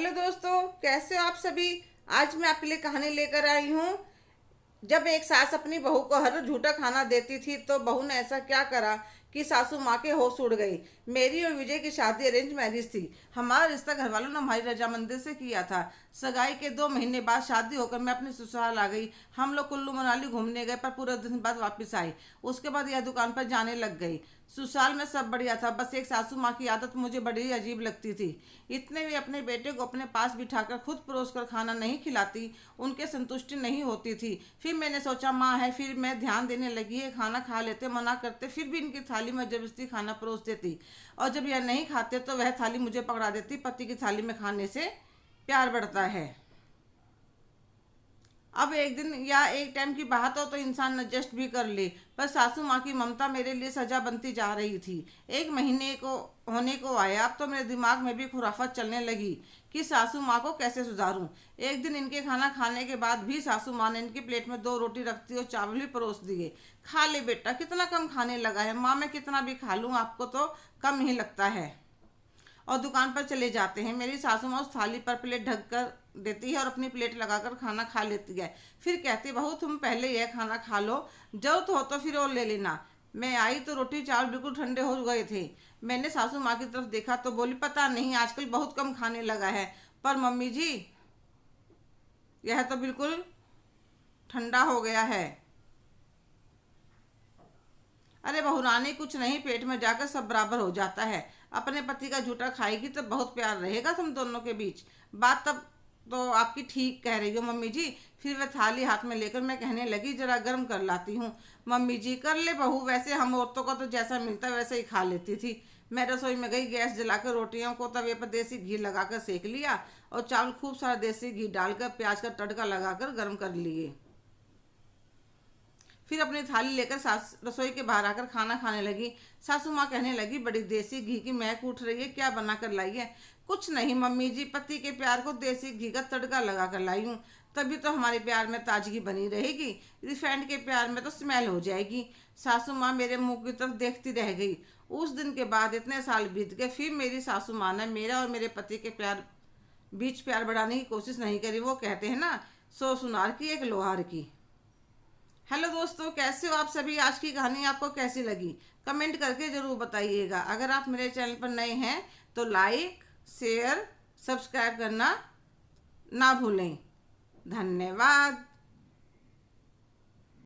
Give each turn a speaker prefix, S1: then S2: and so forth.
S1: Hello दोस्तों, कैसे हो आप सभी। आज मैं आपके लिए कहानी लेकर आई हूँ। जब एक सास अपनी बहू को हर रोज झूठा खाना देती थी तो बहू ने ऐसा क्या करा कि सासू माँ के होश उड़ गई। मेरी और विजय की शादी अरेंज मैरिज थी। हमारा रिश्ता घर वालों ने हमारी रजामंदी से किया था। सगाई के 2 महीने बाद शादी होकर मैं अपने ससुराल आ गई। हम लोग कुल्लू मनाली घूमने गए पर पूरे दिन बाद वापस आई। उसके बाद यह दुकान पर जाने लग गई। ससुराल में सब बढ़िया था, बस एक सासू माँ की आदत मुझे बड़ी अजीब लगती थी। इतने भी अपने बेटे को अपने पास बिठाकर खुद परोस कर खाना नहीं खिलाती, उनके संतुष्टि नहीं होती थी। फिर मैंने सोचा माँ है, फिर मैं ध्यान देने लगी है। खाना खा लेते, मना करते, फिर भी इनकी थाली में जबरदस्ती खाना परोस देती। और जब यह नहीं खाते तो वह थाली मुझे पकड़ा देती। पति की थाली में खाने से प्यार बढ़ता है। अब एक दिन या एक टाइम की बात हो तो इंसान एडजस्ट भी कर ले, पर सासू माँ की ममता मेरे लिए सजा बनती जा रही थी। 1 महीने को होने को आया, अब तो मेरे दिमाग में भी खुराफात चलने लगी कि सासू माँ को कैसे सुधारूं। एक दिन इनके खाना खाने के बाद भी सासू माँ ने इनकी प्लेट में 2 रोटी रखती और चावल भी परोस दिए। खा ले बेटा, कितना कम खाने लगा है। माँ मैं कितना भी खा लूँ, आपको तो कम ही लगता है। और दुकान पर चले जाते हैं। मेरी सासू माँ उस थाली पर प्लेट ढक कर देती है और अपनी प्लेट लगाकर खाना खा लेती है। फिर कहती है, बहू तुम पहले यह खाना खा लो, जरूरत हो तो फिर और ले लेना। मैं आई तो रोटी चावल बिल्कुल ठंडे हो गए थे। मैंने सासू माँ की तरफ देखा तो बोली, पता नहीं आजकल बहुत कम खाने लगा है, पर मम्मी जी यह तो बिल्कुल ठंडा हो गया है। अरे बहुरानी, कुछ नहीं, पेट में जाकर सब बराबर हो जाता है। अपने पति का झूठा खाएगी तो बहुत प्यार रहेगा तुम दोनों के बीच। बात तब तो आपकी ठीक कह रही हो मम्मी जी। फिर वह थाली हाथ में लेकर मैं कहने लगी, जरा गर्म कर लाती हूँ। मम्मी जी कर ले बहू, वैसे हम औरतों का तो जैसा मिलता है वैसे ही खा लेती थी। मैं रसोई में गई, गैस जलाकर रोटियों को तवे पर देसी घी लगाकर सेक लिया और चावल खूब सारा देसी घी डालकर प्याज का तड़का लगाकर गर्म कर लिए। फिर अपनी थाली लेकर सास रसोई के बाहर आकर खाना खाने लगी। सासू माँ कहने लगी, बड़ी देसी घी की महक उठ रही है, क्या बना कर लाई है। कुछ नहीं मम्मी जी, पति के प्यार को देसी घी का तड़का लगा कर लाई हूँ। तभी तो हमारे प्यार में ताजगी बनी रहेगी। रिफाइंड के प्यार में तो स्मेल हो जाएगी। सासू माँ मेरे मुंह की तरफ देखती रह गई। उस दिन के बाद इतने साल बीत गए, फिर मेरी सासू माँ ने मेरा और मेरे पति के बीच प्यार बढ़ाने की कोशिश नहीं करी। वो कहते हैं ना, 100 सुनार की एक लोहार की। हेलो दोस्तों, कैसे हो आप सभी। आज की कहानी आपको कैसी लगी कमेंट करके ज़रूर बताइएगा। अगर आप मेरे चैनल पर नए हैं तो लाइक शेयर सब्सक्राइब करना ना भूलें। धन्यवाद।